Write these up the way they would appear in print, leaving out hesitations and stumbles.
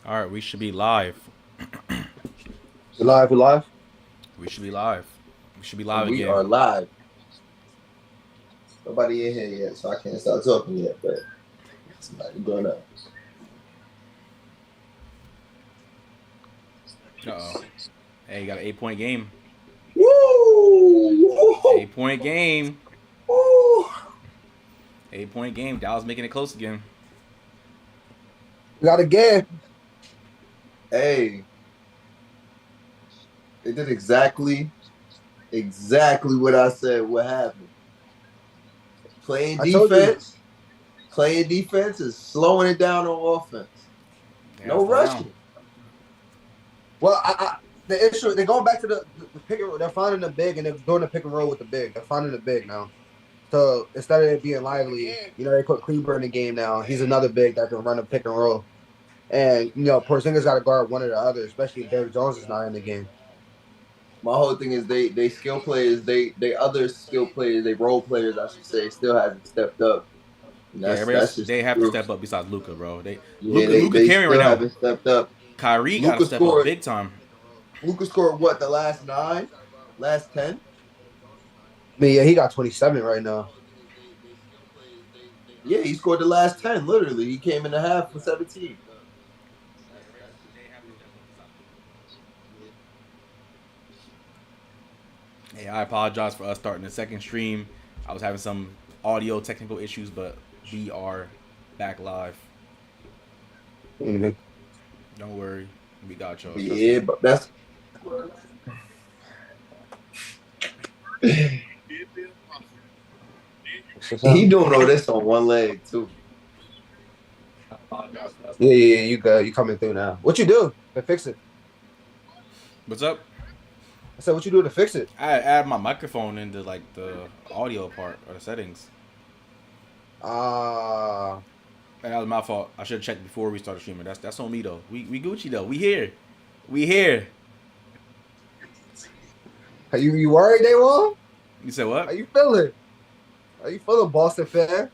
All right, we should be live. We live, we live. We should be live. We should be And live we again. are live. Nobody in here yet, so I can't start talking yet, but somebody going up. Uh-oh. Hey, you got an 8-point game. Woo! 8-point game. Woo! 8-point game. Dallas making it close again. We got a game. Hey, they did exactly what I said what happened. Playing I told you. defense is slowing it down on offense. Yeah, No slow down. rushing. Well, the issue, they're going back to the pick and roll. They're finding the big and they're doing the pick and roll with the big. They're finding the big now. So instead of it being lively, they put Kleber in the game now. He's another big that can run a pick and roll. And, Porzingis got to guard one or the other, especially if Derrick Jones is not in the game. My whole thing is they skill players, they other skill players, they role players, I should say, still hasn't stepped up. And Yeah, everybody that's else, just they have to true. step up besides Luca, bro. Yeah, Luca they carrying right still now. haven't stepped up. Kyrie got to Luca step up scored. big time. Luca scored what, the last 9, last 10? I mean, yeah, he got 27 right now. Yeah, he scored the last 10. Literally, he came in the half for 17. Hey, I apologize for us starting the second stream. I was having some audio technical issues, but we are back live. Mm-hmm. Don't worry, we got y'all. Yeah, but that's. He doing all this on one leg too. Yeah, you good. You coming through now. What you do to fix it? What's up? I said, what you do to fix it? I add my microphone into like the audio part or the settings. Ah. And that was my fault. I should have checked before we started streaming. That's on me though. We Gucci though. We here. We here. Are you worried they won? You said what? How you feeling? How you feeling, Boston fan?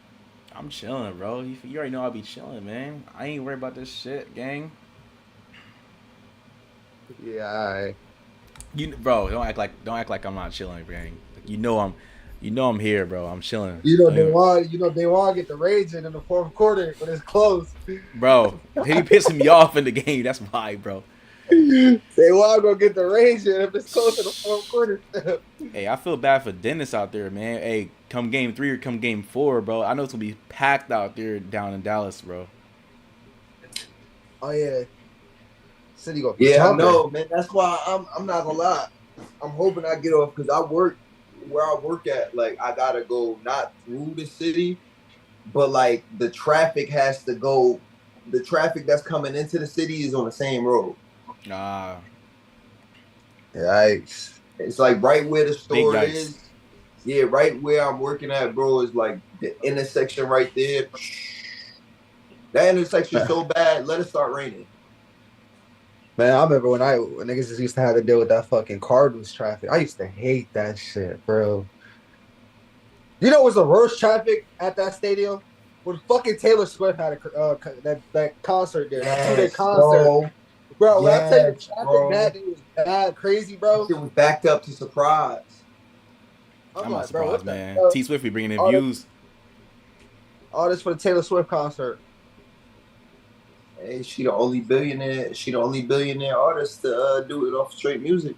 I'm chilling, bro. You already know I be chilling, man. I ain't worried about this shit, gang. Yeah, all right. Bro, don't act like I'm not chilling, gang. Like, you know I'm here, bro. I'm chilling. They want to get the rage in the fourth quarter when it's close. Bro, he pissing me off in the game. That's why, bro. They want to go get the rage in if it's close in the fourth quarter. Hey, I feel bad for Dennis out there, man. Hey, come game 3 or come game 4, bro. I know it's gonna be packed out there down in Dallas, bro. Oh yeah, City go. Yeah, I know, man. That's why I'm not gonna lie. I'm hoping I get off because I work where I work at. Like I gotta go not through the city, but like the traffic has to go. The traffic that's coming into the city is on the same road. Nah. Yikes. It's like right where the store is. Yeah, right where I'm working at, bro, is like the intersection right there. That intersection is so bad, let it start raining. Man, I remember when niggas just used to have to deal with that fucking Cardinals traffic. I used to hate that shit, bro. You know what's the worst traffic at that stadium? When fucking Taylor Swift had that concert there, that 2-day concert. Bro, when I tell you traffic that day was bad, crazy, bro. It was backed up to Surprise. I'm not surprised, man. T Swift be bringing in views. All this for the Taylor Swift concert. Hey, she the only billionaire artist to do it off straight music.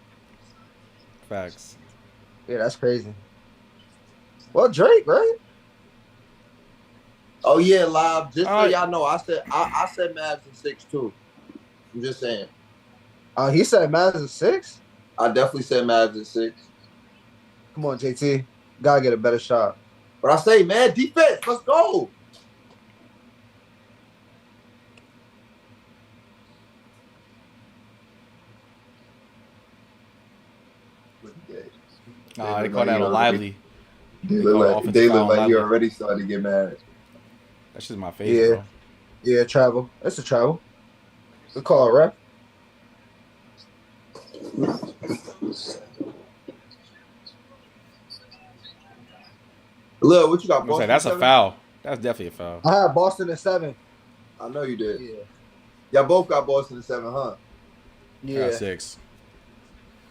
Facts. Yeah, that's crazy. Well, Drake, right? Oh yeah, live. Just so y'all know, I said Mavs in 6 too. I'm just saying. He said Mavs in 6? I definitely said Mavs in 6. Come on, JT. Gotta get a better shot. But I say, man, defense, let's go. Nah, they call that a lively. They look like you already started to get mad. That's just my face, bro. Yeah, travel. That's a travel. Good call, ref. Look, what you got? That's a foul. That's definitely a foul. I had Boston at 7. I know you did. Yeah. Y'all both got Boston in 7, huh? I got Yeah. 6.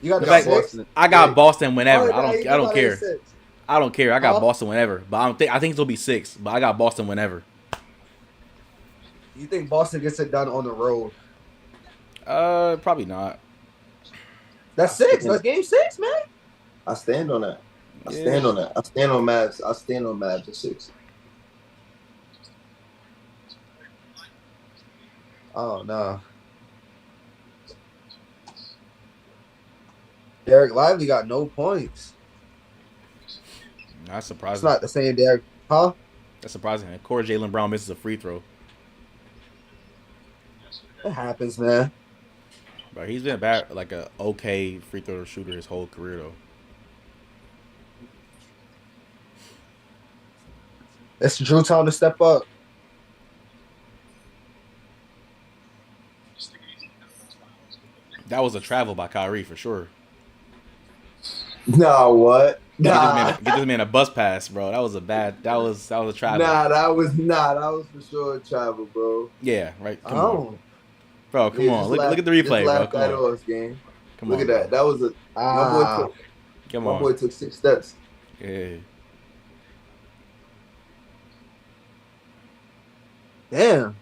You got In the fact, six? I got Six. Boston whenever. Oh, I nah, he don't got it at care. 6. I don't care. I got Huh? Boston whenever. But I think it'll be 6. But I got Boston whenever. You think Boston gets it done on the road? Probably not. That's I 6. stand, That's game 6, man. I stand on that. I Yeah. stand on that. I stand on Mavs. I stand on Mavs at 6. Oh no. Derek Lively got no points. That's It's surprising. not the same Derek. Huh? That's surprising. Of course, Jaylen Brown misses a free throw. It happens, man. But he's been bad, like a okay free throw shooter his whole career though. It's Drew time to step up. That was a travel by Kyrie for sure. Nah, what? Get Nah. this man a bus pass, bro. That was a bad. That was a travel. That was for sure travel, bro. Yeah, right. Come on, Oh. bro. Come Yeah, on. Look at the just replay, bro. laugh Come that on. off, game. Come Look on, at bro. that. That was a Ah. Come my on. boy took 6 steps. Yeah. Damn.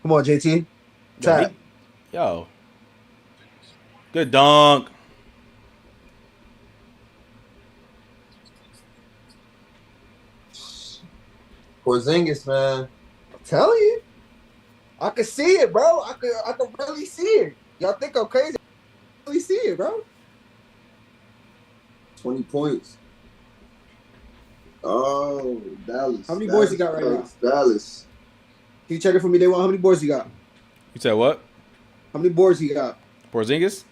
Come on, JT. Tap. Yo. Good dunk. Porzingis, man. I'm telling you. I can see it, bro. I can really see it. Y'all think I'm crazy? I can really see it, bro. 20 points. Oh, Dallas. How many boys you got right now? Dallas. Can you check it for me, Day One? How many boards you got? You said what? How many boards you got? Porzingis?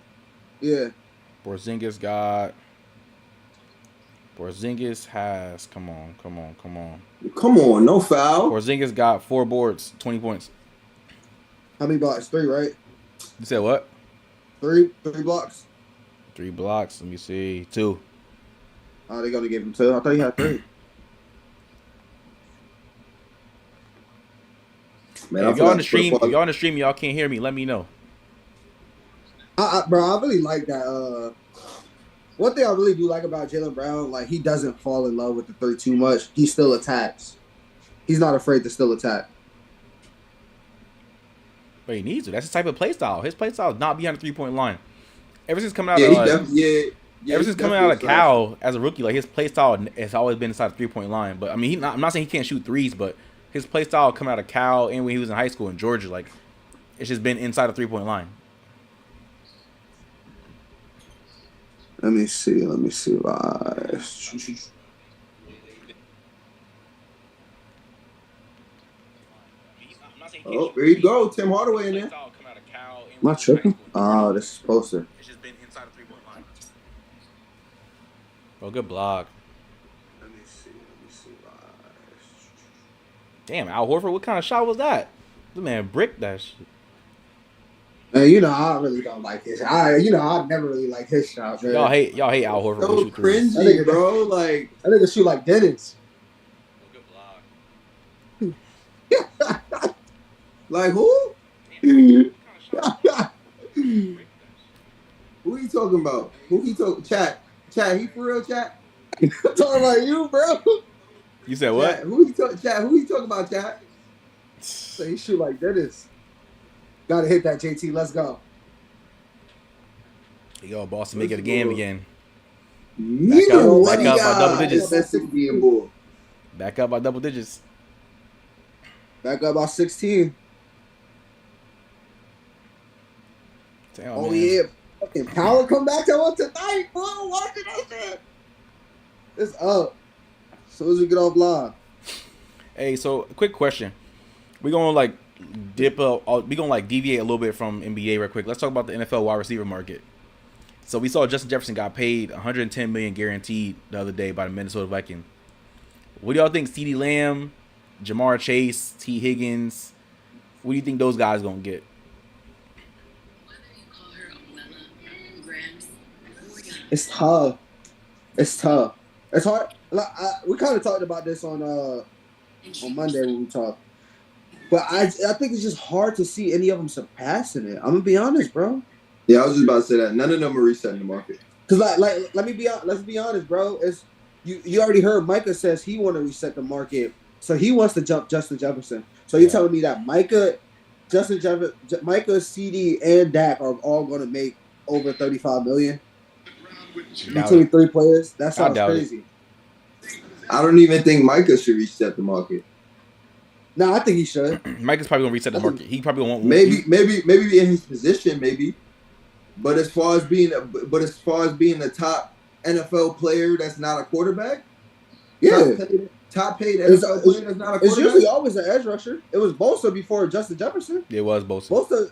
Yeah. Porzingis has. Come on. Come on, no foul. Porzingis got 4 boards, 20 points. How many blocks? 3, right? You said what? 3 blocks. 3 blocks. Let me see. 2. Oh, they gonna give him 2. I thought he had 3. Man, Hey, if y'all on the stream, y'all can't hear me. Let me know. Bro, I really like that. One thing I really do like about Jaylen Brown, like he doesn't fall in love with the 3 too much. He still attacks. He's not afraid to still attack. But he needs to. That's his type of play style. His play style is not behind the 3-point line. Ever since coming out of Cal as a rookie, like his play style has always been inside the 3-point line. But I mean, I'm not saying he can't shoot threes, but his play style coming out of Cal and when he was in high school in Georgia, like it's just been inside the 3-point line. Let me see. Oh, there you go. Tim Hardaway in there. Am I tripping? Oh, this is closer. It's just been inside the 3-point line. Bro, good block. Let me see. Damn, Al Horford, what kind of shot was that? This man bricked that shit. Man, you know, I really don't like his. I never really liked his shot, man. Y'all hate Al Horford. So cringy, bro. Like I think shoot like Dennis. Good block. Like who? Who he talking about? Who he talking? Chat. He for real? Chat. I'm talking about you, bro. You said what? Chat. Who he talking about? Chat. So he shoot like Dennis. Gotta hit that, JT. Let's go. Yo, Boston make it a game again. Back up by double digits. Back up by double digits. Back up by 16. Damn, Oh, man. yeah. Fucking power come back to us tonight, bro. Watch it, that shit. It's up. As soon as we get off live. Hey, so quick question. We're gonna like deviate a little bit from NBA real quick. Let's talk about the NFL wide receiver market. So we saw Justin Jefferson got paid $110 million guaranteed the other day by the Minnesota Vikings. What do y'all think? CeeDee Lamb, Jamar Chase, T. Higgins. What do you think those guys gonna get? It's tough. It's hard. Like, we kind of talked about this on Monday when we talked. But I think it's just hard to see any of them surpassing it. I'm gonna be honest, bro. Yeah, I was just about to say that. None of them are resetting the market. Cause let's be honest, bro. It's you already heard Micah says he want to reset the market, so he wants to jump Justin Jefferson. So you're telling me that Micah, CD, and Dak are all going to make over 35 million between 3 players? That sounds crazy. I don't even think Micah should reset the market. No, I think he should. Micah's probably gonna reset the market. He probably won't. Maybe in his position, maybe. But as far as being the top NFL player that's not a quarterback, top paid NFL player that's not a quarterback. It's usually always an edge rusher. It was Bosa before Justin Jefferson. It was Bosa.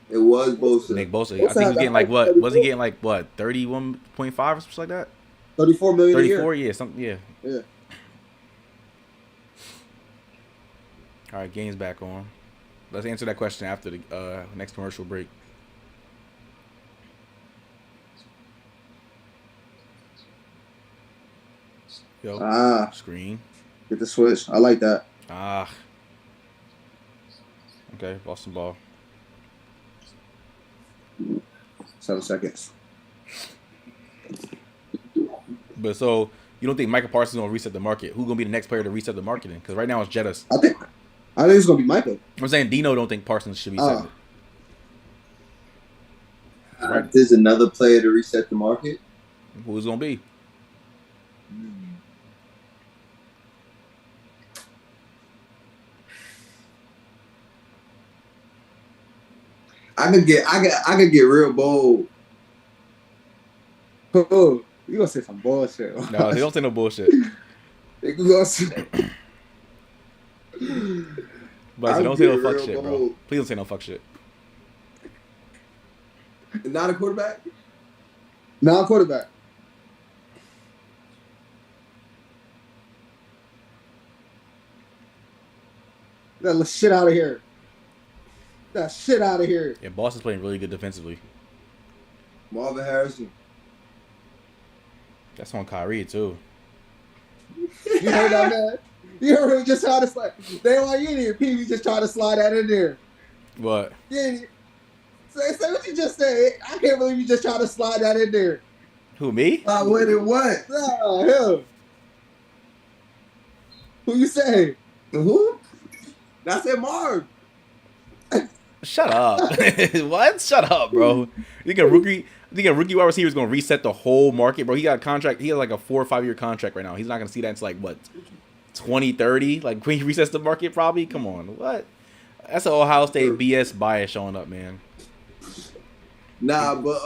It was Bosa. Nick Bosa. I think he was getting like what? Was he getting like what? 31.5 or something like that? 34 million. 34, yeah, something, yeah. Yeah. All right, game's back on. Let's answer that question after the next commercial break. Yo, screen. Get the switch. I like that. Okay, Boston ball. 7 seconds. But so you don't think Michael Parsons gonna reset the market? Who's gonna be the next player to reset the market? Because right now it's Jettis. I think it's gonna be Michael. I'm saying Dino don't think Parsons should reset it. Right. There's another player to reset the market. Who's gonna be? I could get real bold. Oh, you gonna say some bullshit? No, they don't say no bullshit. They gonna say. But don't say no fuck shit, bro. Please don't say no fuck shit. Not a quarterback? Not a quarterback. Get that shit out of here. Get that shit out of here. Yeah, Boston's playing really good defensively. Marvin Harrison. That's on Kyrie, too. You heard that, man? You heard him just trying to slide. They want you here. Pee just trying to slide that in there. What? Yeah. Say what you just said. I can't believe you just tried to slide that in there. Who, me? What? No, him. Who you say? Who? I said Marv. Shut up. What? Shut up, bro. You think a rookie wide receiver is going to reset the whole market, bro? He got a contract. He has like a 4 or 5 year contract right now. He's not going to see that until like what, 2030? Like when he resets the market, probably. Come on, what? That's an Ohio State BS bias showing up, man. Nah, but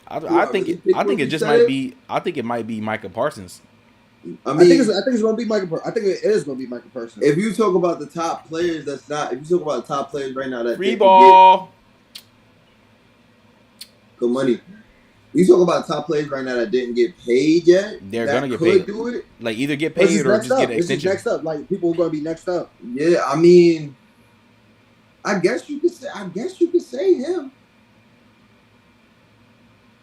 I think it might be Micah Parsons. I think it's gonna be Michael. I think it is gonna be Michael Parsons. If you talk about the top players, if you talk about the top players right now, that free ball, good money. You talk about top players right now that didn't get paid yet. They're gonna get paid. Do it. Like either get paid or just get an extension. Next up, like people are gonna be next up. Yeah, I mean, I guess you could say him.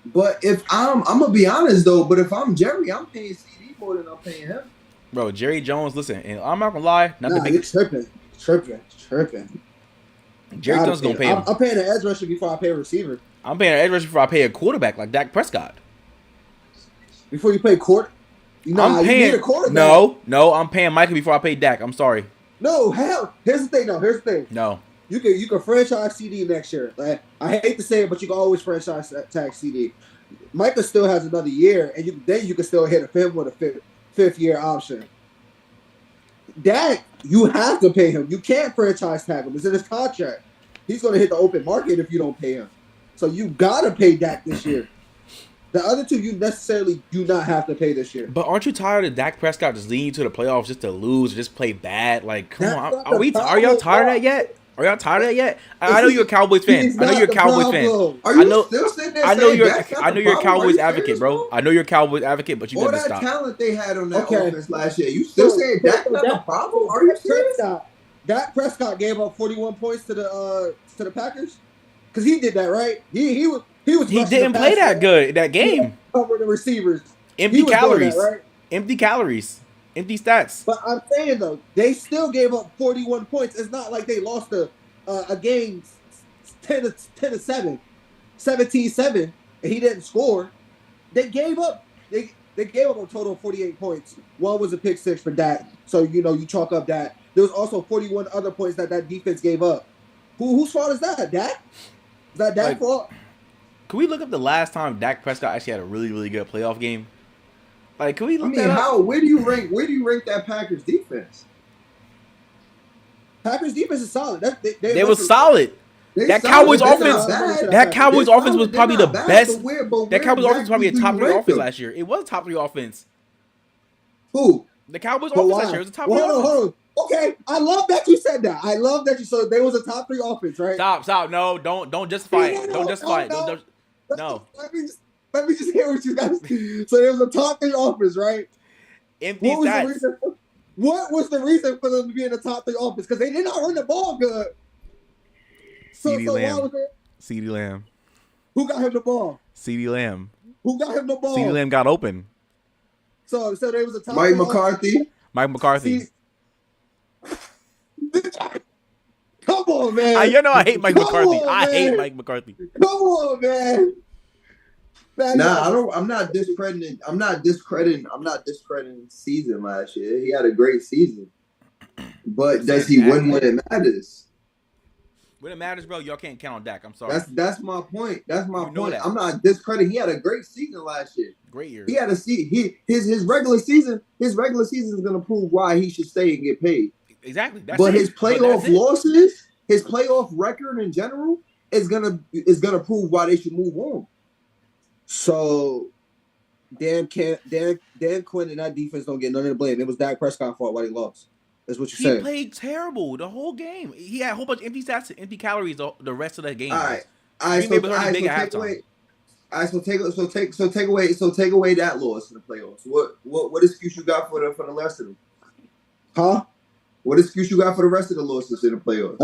But if I'm gonna be honest though, but if I'm Jerry, I'm paying CD more than I'm paying him. Bro, Jerry Jones, listen, and I'm not gonna lie, the biggest tripping. Jerry Jones gonna pay him. I'm paying an edge rusher before I pay a receiver. I'm paying an edge rusher before I pay a quarterback like Dak Prescott. Before you pay I'm paying. You need a quarterback. No, I'm paying Micah before I pay Dak. I'm sorry. No, hell. Here's the thing. No. You can franchise CD next year. Like, I hate to say it, but you can always franchise tag CD. Micah still has another year, and then you can still hit a fifth with a fifth year option. Dak, you have to pay him. You can't franchise tag him. It's in his contract. He's going to hit the open market if you don't pay him. So you got to pay Dak this year. The other two, you necessarily do not have to pay this year. But aren't you tired of Dak Prescott just leading you to the playoffs just to lose or just play bad? Like, come on. Are y'all tired of that yet? Are y'all tired of that yet? I know you're a Cowboys fan. I know you're a Cowboys fan. I know you're a Cowboys advocate, bro. I know you're a Cowboys advocate, but you got to stop. All that talent they had on that offense last year. You still saying Dak's not a problem? Are you serious? Dak Prescott gave up 41 points to the Packers because he did that, right? He didn't play that good that game. Cover the receivers. Empty calories. Empty calories. Empty stats. But I'm saying though, they still gave up 41 points. It's not like they lost a game 10-7, 17-7, and he didn't score. They gave up. They gave up a total of 48 points. One was a pick six for Dak. So you chalk up that. There was also 41 other points that defense gave up. Whose fault is that? Dak? Is that Dak's fault? Can we look up the last time Dak Prescott actually had a really, really good playoff game? Like, can we look that up? Where do you rank that Packers defense? Packers defense is solid. They were solid. That Cowboys offense was probably the best. That Cowboys offense was probably a top 3 offense last year. It was a top 3 offense. Who? The Cowboys offense last year was a top 3 offense. Hold on. Okay, I love that you said that. I love that you said they was a top 3 offense, right? Stop. No, don't justify it. Don't justify it. No. Let me just hear what you guys. So there was a top 3 offense, right? Empty stats. What was the reason for them to be in the top 3 offense? Because they did not run the ball good. CeeDee Lamb. CeeDee Lamb. Who got him the ball? CeeDee Lamb. Who got him the ball? CeeDee Lamb got open. So there was a top Mike McCarthy. Mike McCarthy. Come on, man. I hate Mike McCarthy. I hate Mike McCarthy. Come on, man. I'm not discrediting season last year. He had a great season. But does he win when it matters? When it matters, bro, y'all can't count on Dak. I'm sorry. That's my point. That's my point. I'm not discrediting. He had a great season last year. Great year. He had his regular season. His regular season is gonna prove why he should stay and get paid. Exactly. His playoff losses, his playoff record in general is gonna prove why they should move on. So Dan Quinn and that defense don't get none of the blame. It was Dak Prescott's fault why they lost. That's what you said. He played terrible the whole game. He had a whole bunch of empty stats and empty calories the rest of the game. All right. So take away that loss in the playoffs. What excuse you got for the rest of them? Huh? What excuse you got for the rest of the losses in the playoffs?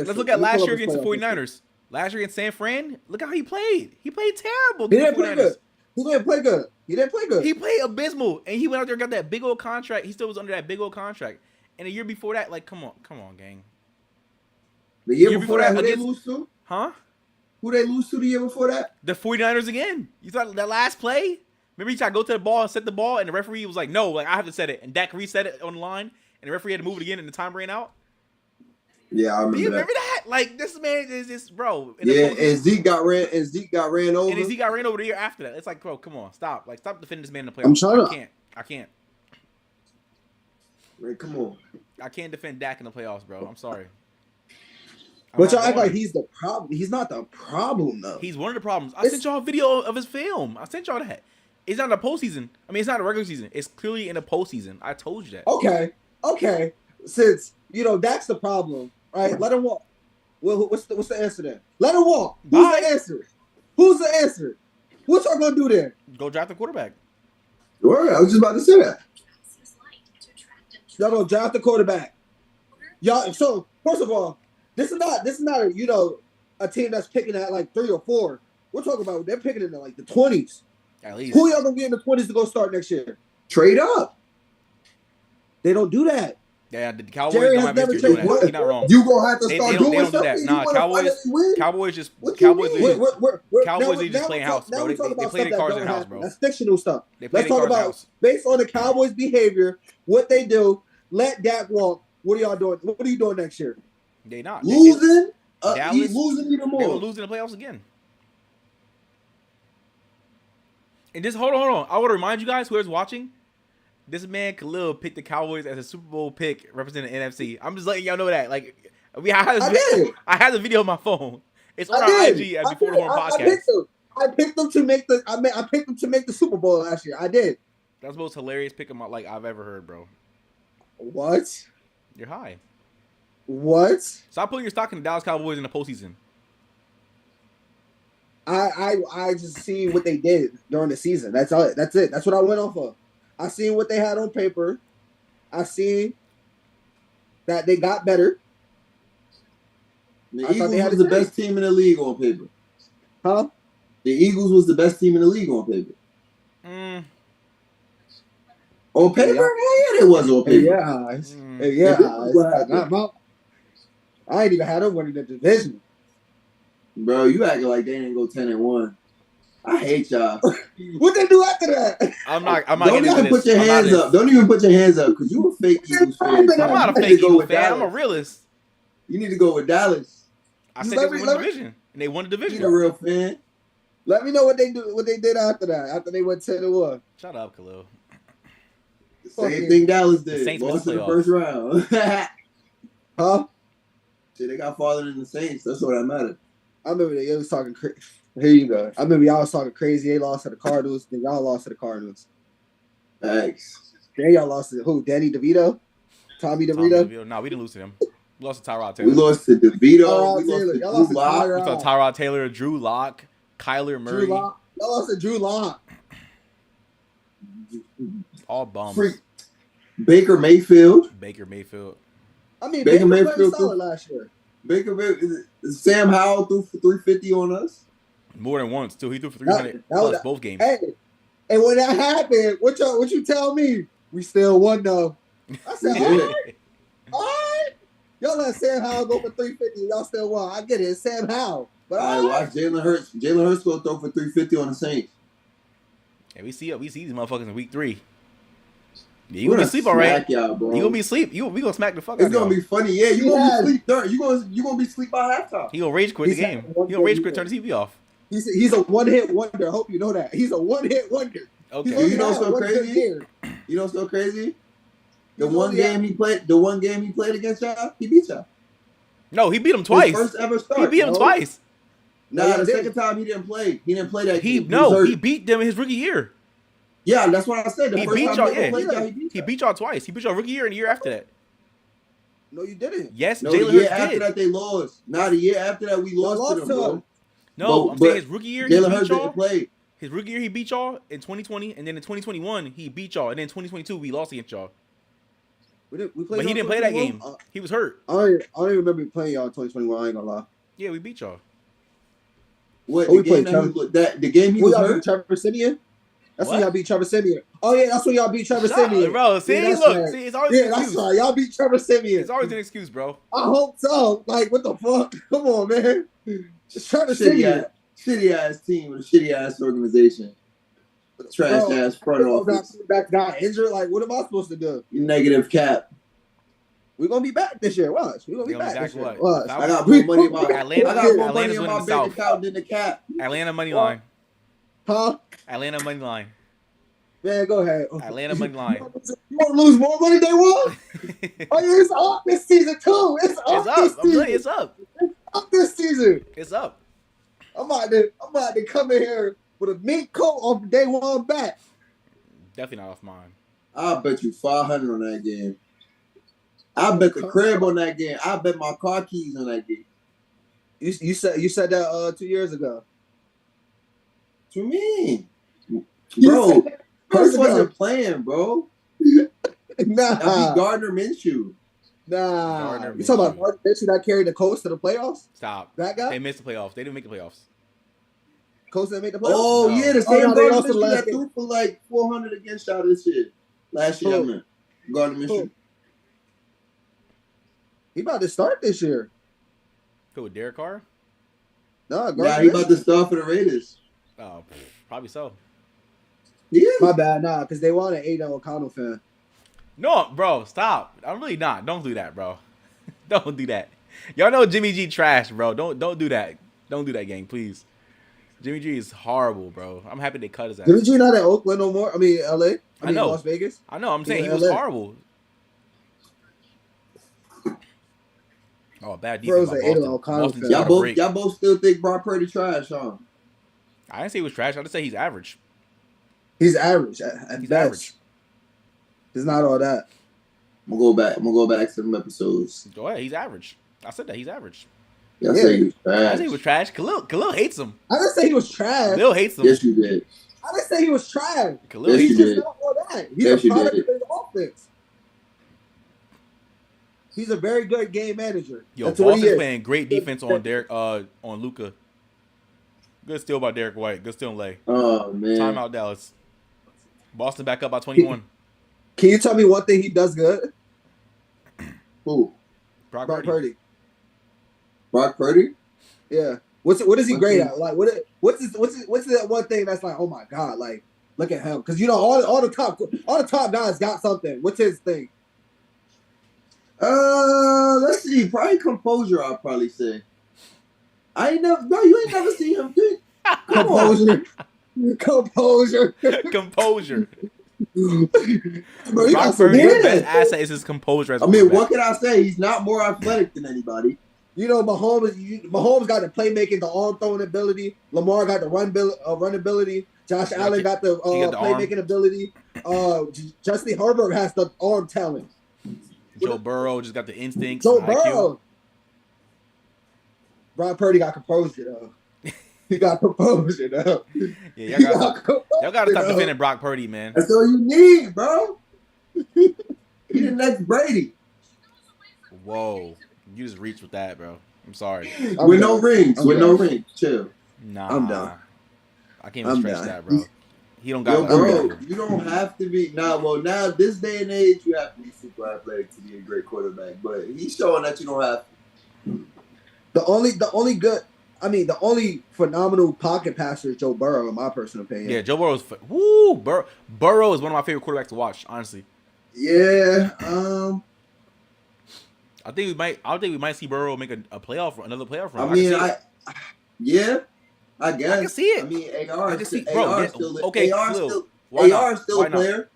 Let's look at last year against the 49ers. Last year against San Fran, look how he played. He played terrible. He didn't play good. He played abysmal, and he went out there and got that big old contract. He still was under that big old contract. And the year before that, like, come on, gang. The year before that, who they lose to? Huh? Who they lose to the year before that? The 49ers again. You thought that last play? Remember he tried to go to the ball and set the ball, and the referee was like, no, like, I have to set it. And Dak reset it on the line, and the referee had to move it again, and the time ran out. Yeah, I remember. Do you remember that? Like, this man is just, bro. And Zeke got ran over. And Zeke got ran over the year after that. It's like, bro, come on, stop. Like, stop defending this man in the playoffs. I can't. Man, come on. I can't defend Dak in the playoffs, bro. I'm sorry. But y'all act like he's the problem. He's not the problem, though. He's one of the problems. I sent y'all a video of his film. I sent y'all that. It's not in the postseason. I mean, it's not a regular season. It's clearly in the postseason. I told you that. Okay. Since, Dak's the problem, right? Let him walk. Well, what's the answer then? Let him walk. Who's the answer? What y'all gonna do there? Go draft the quarterback. Sure, I was just about to say that. Y'all gonna draft the quarterback. Y'all. So first of all, this is not a team that's picking at like 3 or 4. We're talking about they're picking in like the 20s. At least. Who y'all gonna be in the 20s to go start next year? Trade up. They don't do that. Yeah, the Cowboys don't have history doing that. He's not wrong. You gonna have to start doing they don't something. Do that. Nah, Cowboys just playing house, bro. They play the cards in the house, bro. That's fictional stuff. Let's talk about based on the Cowboys' behavior, what they do. Let Dak walk. What are y'all doing? What are you doing next year? They not losing. Dallas losing even more. They will lose in the playoffs again. And just hold on. I want to remind you guys, whoever's watching, this man Khalil picked the Cowboys as a Super Bowl pick representing the NFC. I'm just letting y'all know that. Like, I had the video on my phone. It's on our IG at Before the Horn podcast. I picked them to make the Super Bowl last year. I did. That's the most hilarious pick I've ever heard, bro. What? You're high. What? Stop putting your stock in the Dallas Cowboys in the postseason. I just seen what they did during the season. That's all. That's it. That's what I went off of. I seen what they had on paper. I seen that they got better. The Eagles was the best team in the league on paper. Huh? The Eagles was the best team in the league on paper. On paper? Yeah, it was on paper. I ain't even had them winning the division. Bro, you acting like they didn't go 10-1. I hate y'all. What they do after that? I'm not Don't even put your hands up. Don't even put your hands up because you a fake Eagles fan. I'm not a fake Eagles fan. I'm a realist. You need to go with Dallas. I said they won the division, and they won the division. You're a real fan. Let me know what they did after that. After they went 10-1. Shut up, Khalil. Same thing Dallas did. The Saints lost in the first round. Huh? Shit, they got farther than the Saints. That's what I matter. I remember they was talking crazy. Here you go. I remember y'all was talking crazy. They lost to the Cardinals. Then y'all lost to the Cardinals. Thanks. Then y'all lost to who? Danny DeVito? Tommy DeVito? No, we didn't lose to them. We lost to Tyrod Taylor. We lost to DeVito. We lost to Drew Lock. We lost to Tyrod Taylor, Drew Lock, Kyler Murray. Y'all lost to Drew Lock. All bums. Freak. Baker Mayfield. I mean, Baker Mayfield solid last year. Sam Howell threw for 350 on us. More than once, too. He threw for 300 plus both games. Hey, and when that happened, what you tell me? We still won, though. I said, all right. Y'all let Sam Howell go for 350. Y'all still won. I get it. It's Sam Howell. But all right, watch Jalen Hurts. Jalen Hurts going to throw for 350 on the Saints. Yeah, we see these motherfuckers in week 3. Yeah, you gonna be asleep, all right? You gonna be asleep. We gonna smack the fuck out of you. It's gonna be funny. Yeah, you gonna be asleep. You gonna be asleep by halftime. He gonna rage quit the game. He gonna rage quit, turn the TV off. He's a one-hit wonder. I hope you know that. He's a one-hit wonder. Okay. You know what's so crazy? You know what's so crazy? The one game he played against y'all, he beat y'all. No, he beat him twice. His first ever start. He beat him twice. Nah, the second time he didn't play. He didn't play that game. He beat them in his rookie year. Yeah, that's what I said. He beat y'all twice. He beat y'all rookie year and the year after that. No, you didn't. Yes, no, Jalen the year Hurts after did. that they lost. Nah, the year after that we lost to them, bro. No, I'm saying his rookie year, Jalen Hurts didn't play. His rookie year, he beat y'all in 2020, and then in 2021, he beat y'all, and then in 2022, we lost against y'all. We but he didn't play that game. He was hurt. I don't even remember playing y'all in 2021. I ain't gonna lie. Yeah, we beat y'all. What? The game he was hurt? Trevor Siemian? That's when y'all beat Trevor Siemian. Oh, yeah, that's when y'all beat Trevor Siemian. Bro, see, yeah, look. See, it's always an excuse. That's right. Y'all beat Trevor Siemian. It's always an excuse, bro. I hope so. Like, what the fuck? Come on, man. Just Trevor Siemian. Shitty-ass team with a shitty-ass organization. Trash-ass front office. Back got injured. Like, what am I supposed to do? You negative cap. We're going to be back this year. Watch. We're going to be back this year. Watch. I got more money in my bank account than the cap. Atlanta money line. Huh? Atlanta money line. Man, go ahead. Atlanta money line. You want to lose more money than won? Oh, yeah, it's up this season, too. It's up this season. It's up. It's up this season. It's up. I'm about to come in here with a mink coat off day one back. Definitely not off mine. I'll bet you 500 on that game. I bet the crib on that game. I bet my car keys on that game. You said that 2 years ago. What you mean? Bro, Hurts wasn't playing, bro. Nah. That'd be Gardner Minshew. Nah. You talking about Gardner Minshew that carried the Colts to the playoffs? Stop. That guy? They missed the playoffs. They didn't make the playoffs. Colts didn't make the playoffs? Oh, yeah. The same Gardner Minshew that game. threw for like 400 against y'all this year. Last year, I meant. Gardner Minshew. He about to start this year. Who, with Derek Carr? No, he about to start for the Raiders. Oh, probably so. Yeah. My bad, because they want an Aiden O'Connell fan. No, bro, stop. I'm really not. Don't do that, bro. Don't do that. Y'all know Jimmy G trash, bro. Don't do that. Don't do that, gang, please. Jimmy G is horrible, bro. I'm happy they cut his ass. Jimmy G not at Oakland no more. I mean, LA. I mean, know. Las Vegas. I know. I'm saying he was horrible. Oh, bad defense by Boston. Y'all both still think Brock Purdy trash, huh? I didn't say he was trash. I just say he's average. He's average. He's average. It's not all that. I'm gonna go back to some episodes. Go ahead. He's average. I said that he's average. I said he was trash. I said he was trash. Khalil hates him. I didn't say he was trash. Khalil hates him. Yes, you did. I didn't say he was trash. Khalil yes, he's just not all that. He's a product of his offense. He's a very good game manager. Yo, Boston's playing great defense on Luka. Good steal by Derek White. Good steal in lay. Oh, man. Timeout, Dallas. Boston back up by 21. Can you tell me one thing he does good? Who? Brock Purdy. Brock Purdy? Yeah. What is he great at? Like what's that one thing that's like, oh my God, like look at him. Because you know all the top guys got something. What's his thing? Let's see. Probably composure, I'll probably say. You ain't never seen him do Composure. Bro, Brock Purdy's best asset is his composure as a quarterback. what can I say? He's not more athletic than anybody. You know, Mahomes got the playmaking, the arm throwing ability. Lamar got the run ability. Josh Allen got the playmaking ability. Justin Herbert has the arm talent. Joe Burrow just got the instincts. Joe Burrow. Brock Purdy got composure though. He got composure though. Yeah, y'all gotta stop defending Brock Purdy, man. That's all you need, bro. He the next Brady. Whoa. You just reached with that, bro. I'm sorry. With no rings. Chill. Nah. I'm done. I can't even stretch that, bro. He don't got bro, you don't have to be now this day and age you have to be super athletic to be a great quarterback. But he's showing that you don't have to. The only phenomenal pocket passer is Joe Burrow, in my personal opinion. Yeah, Joe Burrow's Burrow is one of my favorite quarterbacks to watch, honestly. Yeah. I think we might see Burrow make another playoff run. I guess. I can see it. I mean, AR is still a player.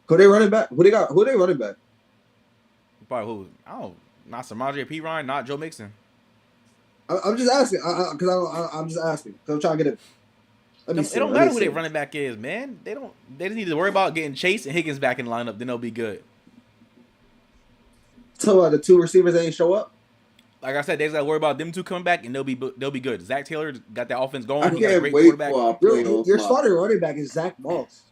Who they running back? Who they running back? Probably who? I don't know. Not Samaje Perine, not Joe Mixon. I'm just asking. I'm just asking. Cause I'm trying to get it. It don't matter who their running back is, man. They just need to worry about getting Chase and Higgins back in the lineup. Then they'll be good. So the two receivers ain't show up. Like I said, they just got to worry about them two coming back, and they'll be good. Zach Taylor got that offense going. I He got a great wait quarterback. Your starting running back is Zach Moss.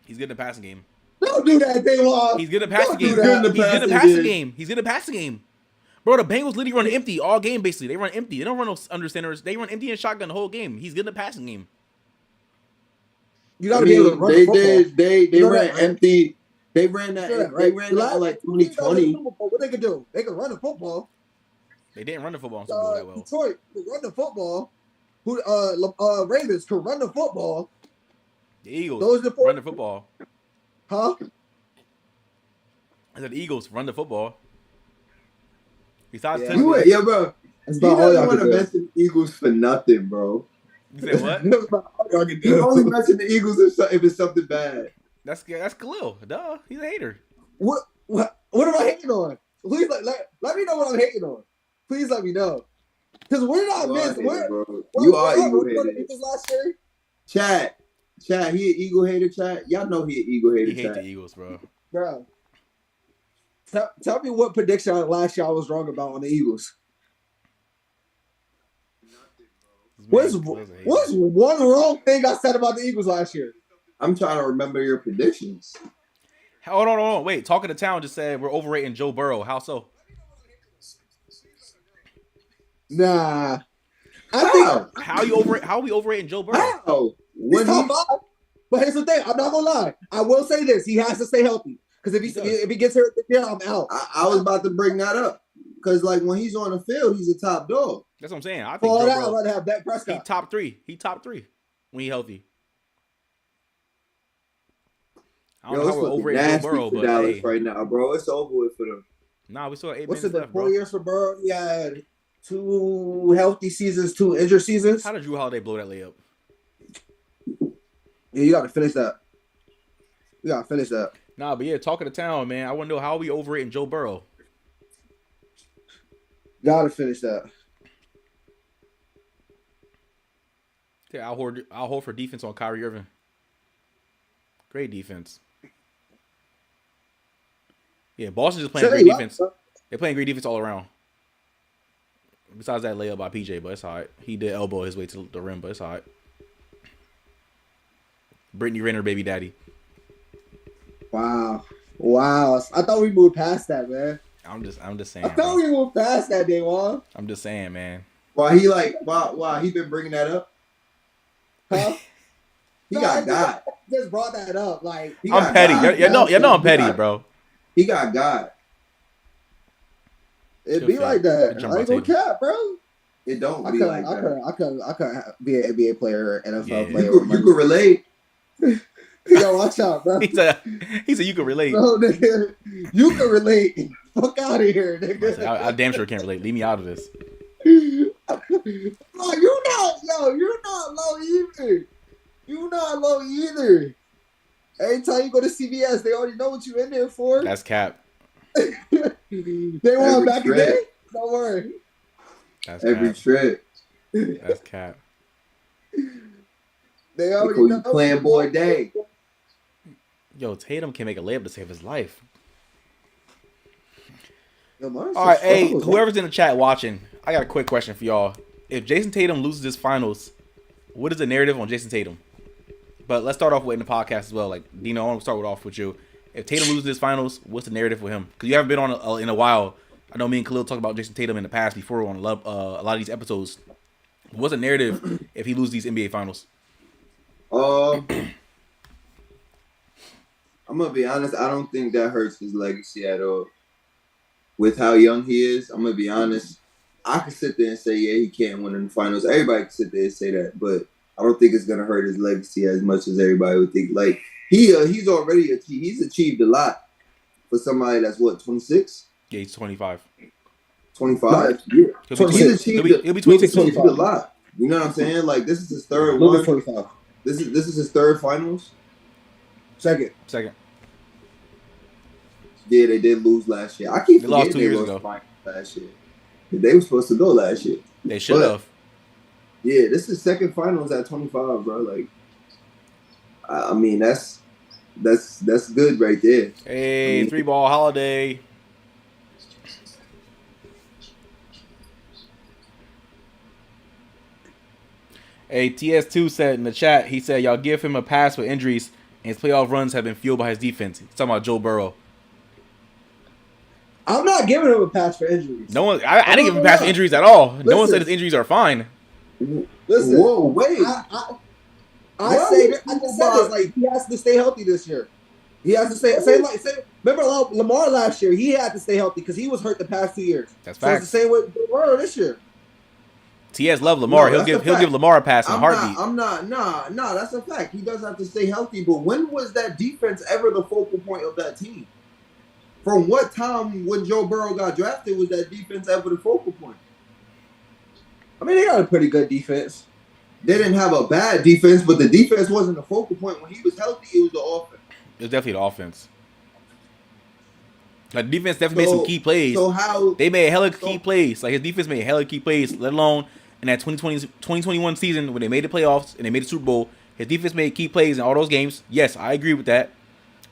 He's good in the passing game. Don't do that, Daywall. He's good in the passing game. He's good in the passing game. Bro, the Bengals literally run empty all game, basically. They run empty. They don't run no under centers. They run empty and shotgun the whole game. He's good in the passing game. You got to be able to run the football. They ran empty. They ran that. Right? They ran that like 2020. What they could do? They could run the football. They didn't run the football in Super Bowl that well. Detroit could run the football. Ravens could run the football. The Eagles run the football. Huh? I said the Eagles run the football. Besides, bro. You doesn't want to mention the Eagles for nothing, bro. You said what? You only mention the Eagles if it's something bad. That's Khalil. Duh, he's a hater. What am I hating on? Please let me know what I'm hating on. Please let me know. Because we're not missing. You are Eagle hater. Chat, he an Eagle hater, chat. Y'all know he an Eagle hater, he hate the Eagles, bro. Bro. Tell me what prediction last year I was wrong about on the Eagles. What's one wrong thing I said about the Eagles last year? I'm trying to remember your predictions. Hold on. Wait, Talking to Town just said we're overrating Joe Burrow. How so? Nah. How are we overrating Joe Burrow? How? He's top 5. But here's the thing. I'm not gonna lie. I will say this. He has to stay healthy. Because if he gets hurt, I'm out. I was about to bring that up. Because like when he's on the field, he's a top dog. That's what I'm saying. I think Joe Burrow, I'd rather have Dak Prescott. He top three when he's healthy. I don't know how we're overrating Joe Burrow, but Dallas right now, bro. It's over with for them. Nah, we still have 8 minutes left, 4 years for Burrow? He had 2 healthy seasons, 2 injured seasons. How did Drew Holiday blow that layup? Yeah, you got to finish that. Nah, but yeah, Talking to Town, man. I want to know how we overrating Joe Burrow. Got to finish that. Okay, I'll hold for defense on Kyrie Irving. Great defense. Yeah, Boston just playing great defense. They're playing great defense all around. Besides that layup by PJ, but it's all right. He did elbow his way to the rim, but it's all right. Brittany Renner, baby daddy. Wow. I thought we moved past that, man. I'm just saying. I thought we moved past that, Daywan. I'm just saying, man. Why he been bringing that up? Huh? He got God. Just brought that up. Like I'm petty. You know I'm petty, bro. He got God. It be like that. I ain't gonna cap, bro. It don't be like that. I could be an NBA player, NFL player. You could relate. Yo, watch out, bro. He said you can relate. No, nigga, you can relate. Fuck out of here, nigga. I damn sure can't relate. Leave me out of this. You're not low either. You not low either. Every time you go to CVS, they already know what you in there for. That's cap. They want back again? Don't worry. That's every cap. trip. That's cap. They already know. Playing boy day. Yo, Tatum can make a layup to save his life. Yo, all right, hey, whoever's in the chat watching, I got a quick question for y'all. If Jason Tatum loses this finals, what is the narrative on Jason Tatum? But let's start off with in the podcast as well. Like, Dino, I want to start off with you. If Tatum loses this finals, what's the narrative for him? Because you haven't been on in a while. I know me and Khalil talked about Jason Tatum in the past before on a lot of these episodes. What's the narrative if he loses these NBA finals? I'm gonna be honest. I don't think that hurts his legacy at all. With how young he is, I'm gonna be honest. I could sit there and say, yeah, he can't win in the finals. Everybody can sit there and say that, but I don't think it's gonna hurt his legacy as much as everybody would think. Like he's already achieved a lot for somebody that's what 26. Yeah, he's 25. 25. Yeah. He's achieved a lot. You know what I'm saying? Like this is his third one. 25. This is his third finals. Second. Yeah, they did lose last year. I keep forgetting lost 2 years ago. Last year. They were supposed to go last year. They should have. Yeah, this is second finals at 25, bro. Like, I mean, that's good right there. Hey, 3-ball Holiday. Hey, TS2 said in the chat, he said, y'all give him a pass for injuries, and his playoff runs have been fueled by his defense. He's talking about Joe Burrow. I'm not giving him a pass for injuries. No one, I didn't give him a pass for injuries at all. Listen, no one said his injuries are fine. Listen, whoa, wait. I just said this. Like, he has to stay healthy this year. He has to stay. Remember Lamar last year? He had to stay healthy because he was hurt the past 2 years. That's facts. It's the same with Burrow this year. TS love Lamar. He'll give Lamar a pass in a heartbeat. Nah, that's a fact. He does have to stay healthy. But when was that defense ever the focal point of that team? From what time when Joe Burrow got drafted was that defense ever the focal point? I mean, they got a pretty good defense. They didn't have a bad defense, but the defense wasn't the focal point. When he was healthy, it was the offense. It was definitely the offense. Like, the defense definitely made some key plays. So how they made hella key plays. Like, his defense made hella key plays, let alone in that 2021 season when they made the playoffs and they made the Super Bowl. His defense made key plays in all those games. Yes, I agree with that.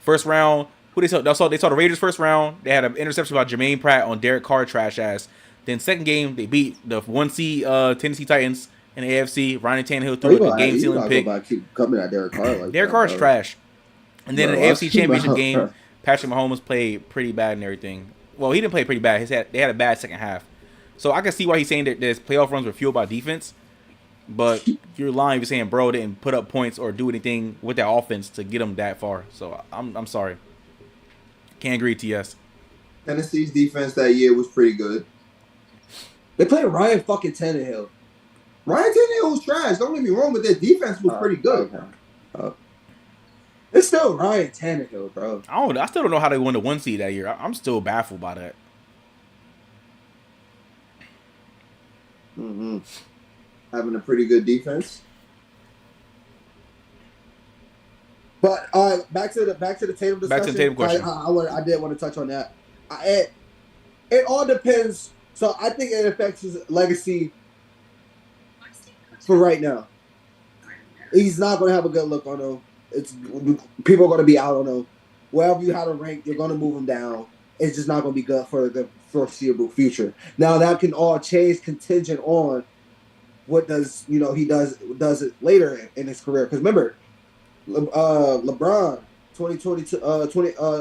First round, they saw the Raiders first round. They had an interception by Jermaine Pratt on Derek Carr, trash ass. Then second game, they beat the 1C Tennessee Titans in the AFC. Ryan Tannehill threw a game-sealing pick. Keep coming at Derek Carr like Derek Carr's trash. And then in the AFC Championship game, Patrick Mahomes played pretty bad and everything. Well, he didn't play pretty bad. They had a bad second half. So I can see why he's saying that his playoff runs were fueled by defense. But you're lying if you're saying bro didn't put up points or do anything with that offense to get him that far. So I'm sorry. Can't agree, TS. Tennessee's defense that year was pretty good. They played Ryan fucking Tannehill. Ryan Tannehill was trash. Don't get me wrong, but their defense was pretty good. It's still Ryan Tannehill, bro. I still don't know how they won the 1 seed that year. I'm still baffled by that. Mm-hmm. Having a pretty good defense. But back to the Tatum discussion. Back to the Tatum question. I did want to touch on that. It all depends. So I think it affects his legacy for right now. He's not going to have a good look on him. People are going to be out on him. Wherever you have a rank, you're going to move him down. It's just not going to be good for the foreseeable future. Now that can all change contingent on what he does it later in his career. Because remember, LeBron, 2022,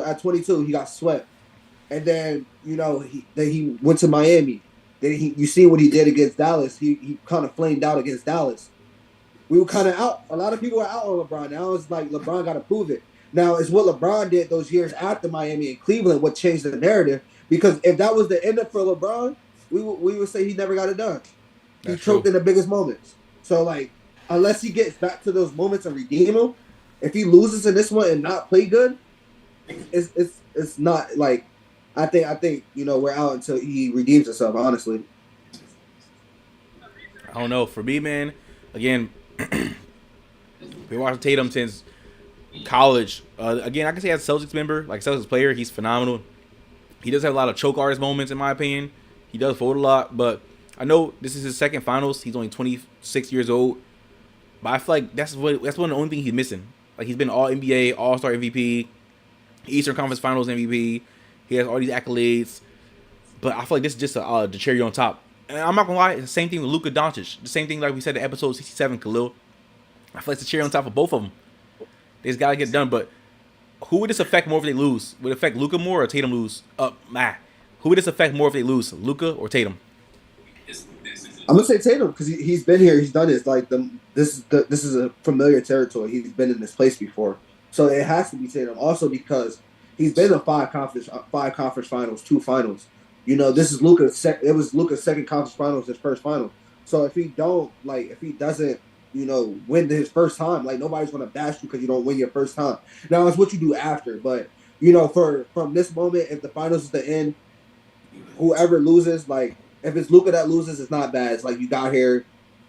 at 22, he got swept, and then he went to Miami. Then you see what he did against Dallas. He kind of flamed out against Dallas. we were kind of out. A lot of people are out on LeBron. Now it's like LeBron got to prove it. Now it's what LeBron did those years after Miami and Cleveland what changed the narrative. Because if that was the end up for LeBron, we would say he never got it done. He choked in the biggest moments. So like, unless he gets back to those moments and redeem them, if he loses in this one and not play good, it's not like. I think we're out until he redeems himself. Honestly, I don't know. For me, man, again, been watching Tatum since college. Again, I can say as a Celtics member, like Celtics player, he's phenomenal. He does have a lot of choke artist moments, in my opinion. He does fold a lot, but I know this is his second finals. He's only 26 years old, but I feel like that's one of the only things he's missing. Like he's been All NBA, All Star MVP, Eastern Conference Finals MVP. He has all these accolades, but I feel like this is just the cherry on top. And I'm not gonna lie, it's the same thing with Luka Doncic. The same thing like we said in episode 67, Khalil. I feel like it's the cherry on top of both of them. They just gotta get done. But who would this affect more if they lose? Would it affect Luka more or Tatum lose? Who would this affect more if they lose, Luka or Tatum? I'm gonna say Tatum because he's been here. He's done this. Like this is a familiar territory. He's been in this place before, so it has to be Tatum. Also because he's been in five conference finals, 2 finals. This is Luka's. It was Luka's second conference finals, his first final. So if he doesn't, win his first time, like nobody's gonna bash you because you don't win your first time. Now it's what you do after, but from this moment, if the finals is the end, whoever loses, like if it's Luka that loses, it's not bad. It's like you got here,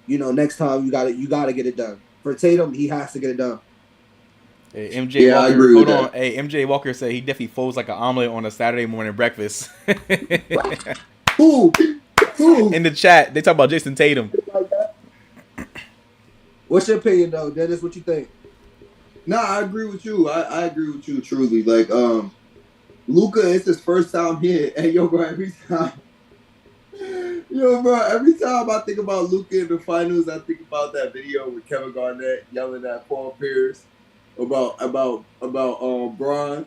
next time you gotta get it done. For Tatum, he has to get it done. Hey, MJ Walker, I agree with that. Hey, MJ Walker said he definitely folds like an omelet on a Saturday morning breakfast. Who? In the chat, they talk about Jason Tatum. What's your opinion, though, Dennis? What you think? Nah, I agree with you. I agree with you, truly. Like, Luka, it's his first time here. And bro, every time I think about Luka in the finals, I think about that video with Kevin Garnett yelling at Paul Pierce about Bron.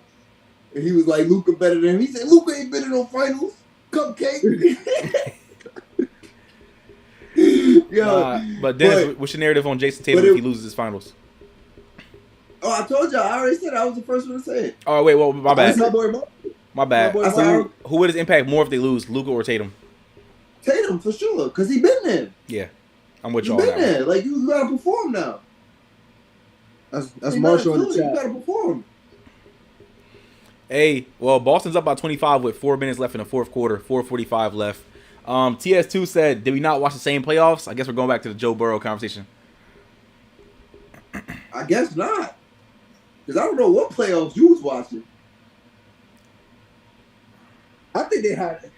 And he was like, Luka better than him. He said, Luka ain't been in no finals. Cupcake. But Dennis, what's your narrative on Jason Tatum if he loses his finals? Oh, I told y'all. I already said I was the first one to say it. Oh, wait, well, my bad. My bad. Who would it impact more if they lose, Luka or Tatum? Tatum, for sure, because he been there. Yeah, I'm with y'all. He been there. Like, you got to perform now. That's Marshall in the chat. You got to perform. Hey, well, Boston's up by 25 with 4 minutes left in the fourth quarter, 4:45 left. TS2 said, did we not watch the same playoffs? I guess we're going back to the Joe Burrow conversation. I guess not. Because I don't know what playoffs you was watching. I think they had it.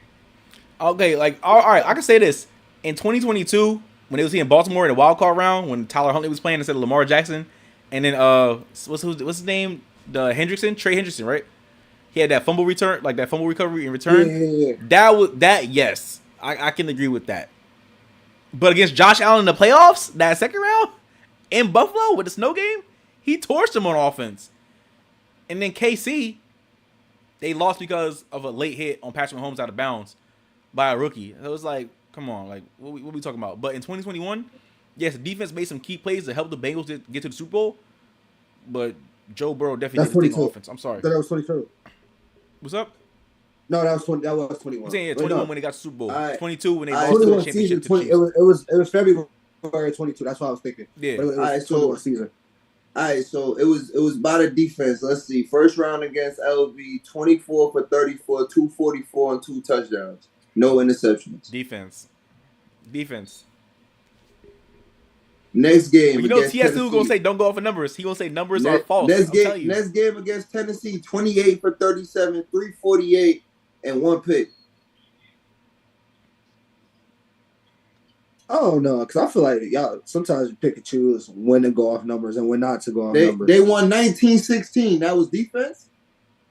Okay, like, all right, I can say this. In 2022, when they was in Baltimore in the wild card round, when Tyler Huntley was playing instead of Lamar Jackson, and then, what's his name? Trey Hendrickson, right? He had that fumble return, like that fumble recovery in return. Yeah. Yes. I can agree with that. But against Josh Allen in the playoffs, that second round, in Buffalo with the snow game, he torched him on offense. And then KC, they lost because of a late hit on Patrick Mahomes out of bounds by a rookie. It was like, come on, like, what we talking about? But in 2021, yes, the defense made some key plays to help the Bengals get to the Super Bowl. But Joe Burrow definitely did the offense. I'm sorry. That was 22. What's up? No, that was 20. That was 21. I'm saying 21 when they got to the Super Bowl. 22 when they lost the championship. 20, it was February 22. That's what I was thinking. Yeah. But it was 21 season. All right, so it was by the defense. Let's see. First round against LV, 24 for 34, 244, and 2 touchdowns. No interceptions. Defense. Next game. But TSU gonna say don't go off of numbers. He gonna say numbers are false. Next game against Tennessee, 28 for 37, 348, and 1 pick. I don't know, because I feel like y'all sometimes you pick and choose when to go off numbers and when not to go off numbers. They won 19-16. That was defense?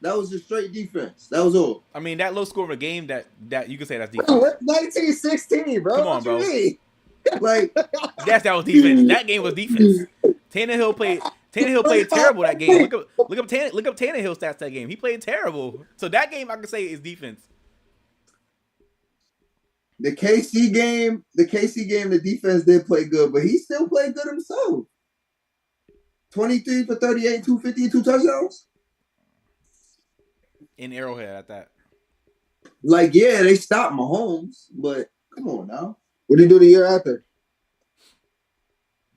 That was just straight defense. That was all. I mean, that low score of a game that you can say that's defense. 19-16, bro. Come on, bro. Like that was defense. That game was defense. Tannehill played terrible that game. Look up Tannehill stats that game. He played terrible. So that game I can say is defense. The KC game, the defense did play good, but he still played good himself. 23 for 38, 250, 2 touchdowns. In Arrowhead at that. Like, yeah, they stopped Mahomes, but come on now. What did he do the year after?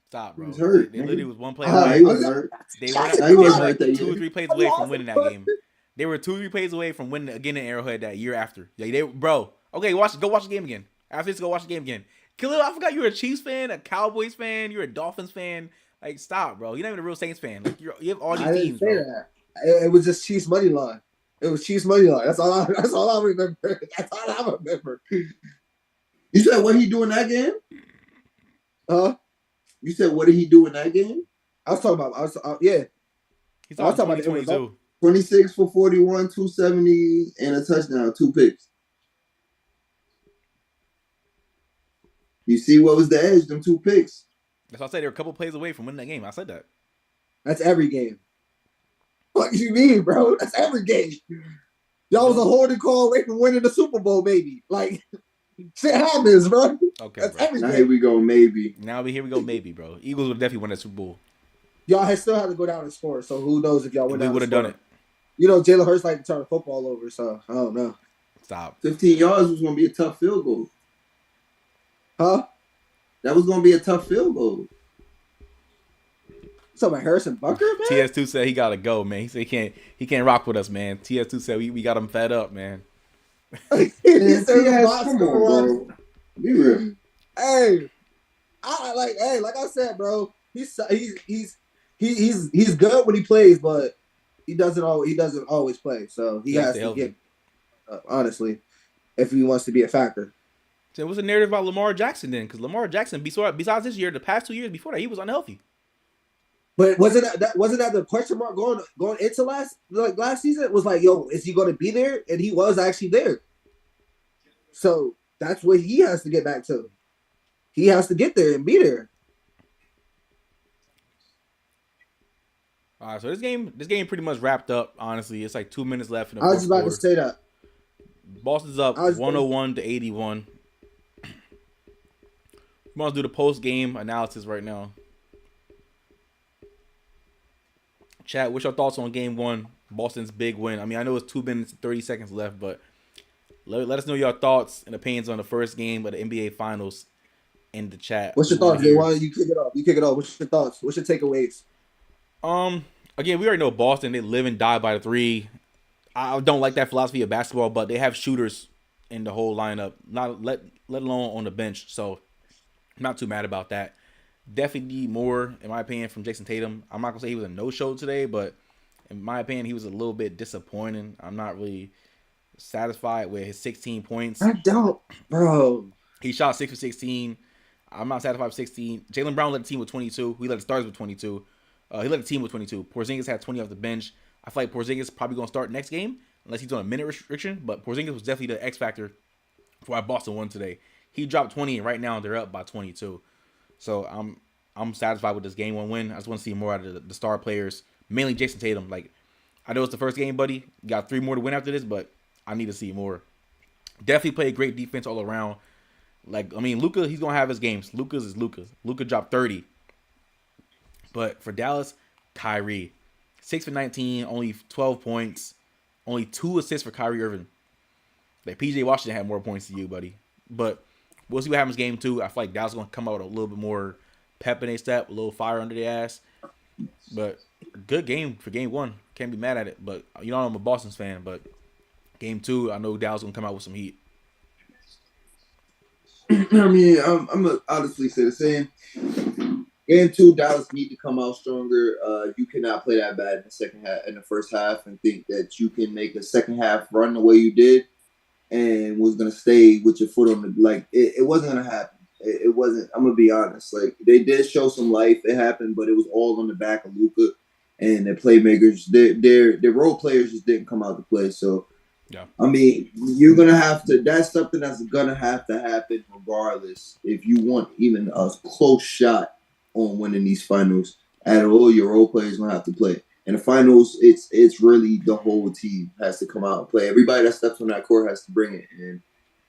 Stop, bro. He was hurt. They literally was one play away. He was hurt. They were like 2 or 3 plays away from winning that game. They were 2 or 3 plays away from winning again in Arrowhead that year after. Like, bro. Okay, go watch the game again. After this, go watch the game again. Khalil, I forgot you were a Chiefs fan, a Cowboys fan, you're a Dolphins fan. Like, stop, bro. You're not even a real Saints fan. Like, you have all these teams, bro. That. It was just Chiefs money line. It was Chiefs money line. That's all I remember. That's all I remember. You said what he do in that game? Huh? You said what did he do in that game? I was talking about. Yeah. He's talking about 2022. 26 for 41, 270, and a touchdown, 2 picks. You see what was the edge? Them 2 picks. That's why I said they were a couple plays away from winning that game. I said that. That's every game. What do you mean, bro? That's every game. Y'all was a holding call away from winning the Super Bowl, baby. Like, shit happens, bro. Okay, that's bro. every now game. Here we go, maybe. Here we go, maybe, bro. Eagles would definitely win that Super Bowl. Y'all still have to go down and score, so who knows if y'all win. We would have done it. You know, Jalen Hurts like to turn the football over, so I don't know. Stop. 15 yards was going to be a tough field goal. Huh? That was going to be a tough field goal. So about Harrison Butker, man? TS2 said he gotta go, man. He said he can't rock with us, man. TS2 said we got him fed up, man. Come on, bro. Be real. Hey, like I said, bro. He's good when he plays, but he doesn't always play. So he has to get honestly, if he wants to be a factor. So what's the narrative about Lamar Jackson then? Because Lamar Jackson, besides this year, the past 2 years before that, he was unhealthy. But wasn't that the question mark going into last season? It was like, yo, is he going to be there? And he was actually there. So that's what he has to get back to. He has to get there and be there. All right, so this game pretty much wrapped up. Honestly, it's like 2 minutes left in the I was just about quarter. to say that. Boston's up 101 to 81. We want to do the post game analysis right now. Chat, what's your thoughts on game 1? Boston's big win. I mean, I know it's 2 minutes and 30 seconds left, but let us know your thoughts and opinions on the first game of the NBA Finals in the chat. What's your thoughts, Jay? Why don't you kick it off? You kick it off. What's your thoughts? What's your takeaways? Again, we already know Boston. They live and die by the 3. I don't like that philosophy of basketball, but they have shooters in the whole lineup, not let alone on the bench. So I'm not too mad about that. Definitely need more, in my opinion, from Jason Tatum. I'm not gonna say he was a no-show today, but in my opinion, he was a little bit disappointing. I'm not really satisfied with his 16 points. I don't, bro. He shot 6 for 16. I'm not satisfied with 16. Jaylen Brown led the team with 22. He led the starters with 22. He led the team with 22. Porzingis had 20 off the bench. I feel like Porzingis is probably gonna start next game unless he's on a minute restriction. But Porzingis was definitely the X factor for why Boston won today. He dropped 20, and right now they're up by 22. So I'm satisfied with this game 1 win. I just want to see more out of the star players, mainly Jason Tatum. Like, I know it's the first game, buddy. You got 3 more to win after this, but I need to see more. Definitely played great defense all around. Like, I mean, Luka, he's gonna have his games. Luka's is Luka. Luka dropped 30. But for Dallas, Kyrie, 6 for 19, only 12 points, only 2 assists for Kyrie Irving. Like, PJ Washington had more points than you, buddy. But we'll see what happens game 2. I feel like Dallas is gonna come out with a little bit more pep in their step, a little fire under their ass. But good game for game 1. Can't be mad at it. But you know I'm a Boston fan, but game 2, I know Dallas gonna come out with some heat. I mean, I'm gonna honestly say the same. Game 2, Dallas need to come out stronger. You cannot play that bad in the first half, and think that you can make a second half run the way you did, and was gonna stay with your foot on the It wasn't gonna happen. It wasn't. I'm gonna be honest. Like, they did show some life. It happened, but it was all on the back of Luka and their playmakers. Their role players just didn't come out to play. So, yeah. I mean, you're gonna have to. That's something that's gonna have to happen regardless. If you want even a close shot on winning these finals, at all, your role players gonna have to play. In the finals, it's really the whole team has to come out and play. Everybody that steps on that court has to bring it. And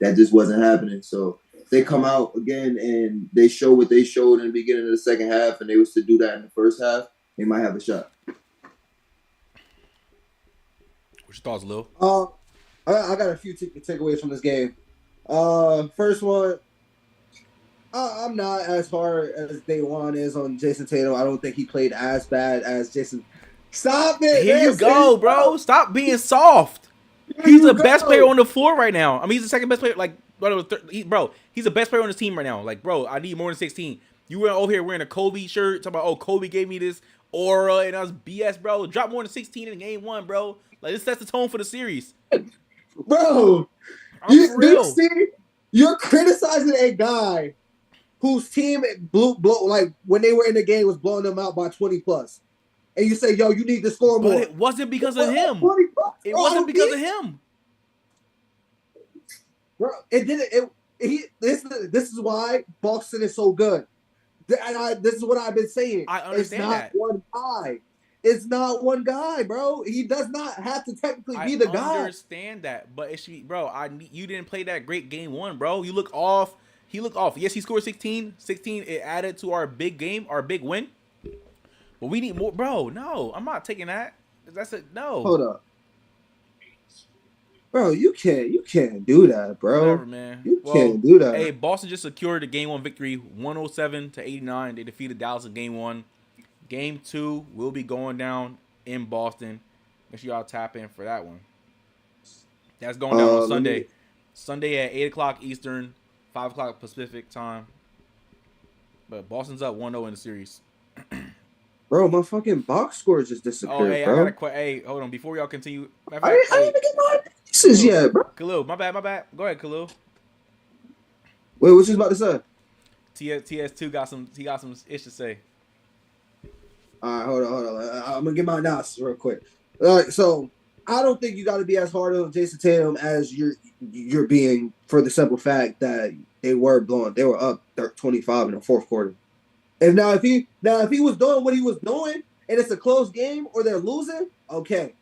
that just wasn't happening. So if they come out again and they show what they showed in the beginning of the second half, and they was to do that in the first half, they might have a shot. What's your thoughts, Lil? I got a few takeaways from this game. First one, I'm not as hard as Daewon is on Jason Tatum. I don't think he played as bad as Jason. Stop it! Here you go, bro. Stop being soft. He's the best player on the floor right now. I mean, he's the second best player. Like, bro, he's the best player on his team right now. Like, bro, I need more than 16. You were over here wearing a Kobe shirt, talking about, oh, Kobe gave me this aura, and I was BS, bro. Drop more than 16 in game 1, bro. Like, this sets the tone for the series. Bro, you're criticizing a guy whose team blew like when they were in the game was blowing them out by 20 plus. And you say, yo, you need to score more. But it wasn't because of him. It wasn't because of him. Bro, it didn't. This is why Boston is so good. This is what I've been saying. I understand that. One guy. It's not one guy, bro. He does not have to technically be the guy. I understand that, but bro, you didn't play that great game 1, bro. You look off. He looked off. Yes, he scored 16. 16, it added to our big game, our big win. But we need more, bro. No, I'm not taking that. That's it. No. Hold up, bro. You can't do that, bro. Whatever, man. You can't do that. Hey, Boston just secured the game 1 victory, 107-89. They defeated Dallas in game 1. Game 2 will be going down in Boston. Make sure y'all tap in for that one. That's going down on Sunday. Sunday at 8 o'clock Eastern, 5 o'clock Pacific time. But Boston's up 1-0 in the series. Bro, my fucking box score just disappeared, hey, bro. I got a hey, hold on. Before y'all continue. I didn't even get my pieces yet, bro. Khalil, my bad. Go ahead, Khalil. Wait, what you about to say? TS2 got some ish to say. All right, hold on. I'm gonna get my analysis real quick. All right, so I don't think you got to be as hard on Jason Tatum as you're being, for the simple fact that they were up 25 in the fourth quarter. If he was doing what he was doing and it's a close game or they're losing, okay,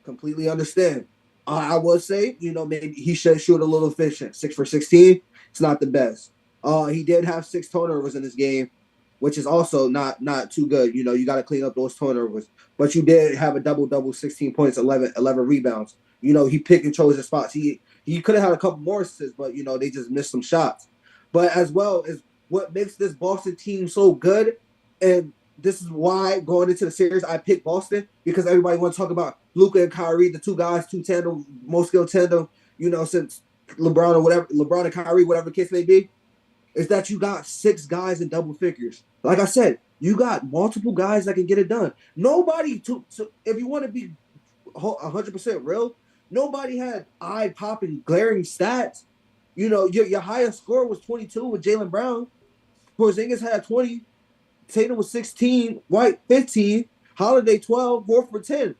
completely understand. I would say, maybe he should shoot a little efficient. 6 for 16, it's not the best. He did have 6 turnovers in this game, which is also not too good. You got to clean up those turnovers. But you did have a double, 16 points, 11 rebounds. He picked and chose his spots. He could have had a couple more assists, but, they just missed some shots. But as well as what makes this Boston team so good, and this is why going into the series I picked Boston, because everybody wants to talk about Luka and Kyrie, the two guys, two tandem, most skilled tandem, since LeBron and Kyrie, whatever the case may be, is that you got 6 guys in double figures. Like I said, you got multiple guys that can get it done. Nobody if you want to be 100% real, nobody had eye-popping, glaring stats. Your highest score was 22 with Jaylen Brown. Porzingis had 20. Tatum was 16. White 15. Holiday 12. Horford for 10.